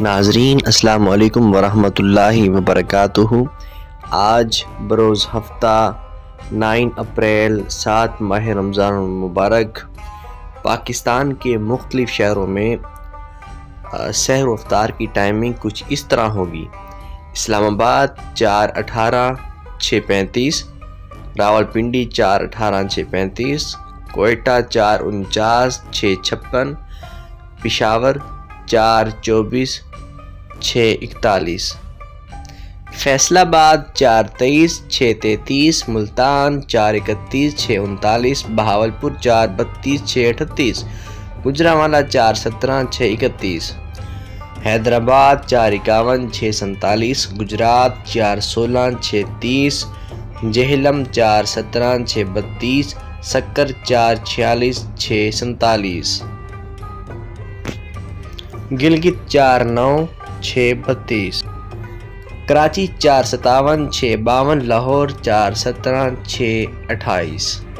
ناظرین السلام علیکم ورحمۃ اللہ وبرکاتہ۔ آج بروز ہفتہ 9 اپریل 7 ماہ رمضان المبارک پاکستان کے مختلف شہروں میں سحر و افطار کی ٹائمنگ کچھ اس طرح ہوگی۔ اسلام آباد 4:18 6:35، راولپنڈی 4:18 6:35، کوئٹہ 4:49 6:56، پشاور 4:24 6:41، فیصل آباد 4:23 6:33، ملتان 4:31 6:39، بہاولپور 4:32 6:38، گوجرانوالہ 4:17 6:31، حیدرآباد 4:51 6:47، گجرات 4:16 6:30، جہلم 4:17 6:32، سکر 4:46 6:47، گلگت 4:9 6:32، کراچی 4:57 6:52، لاہور 4:17 6:28۔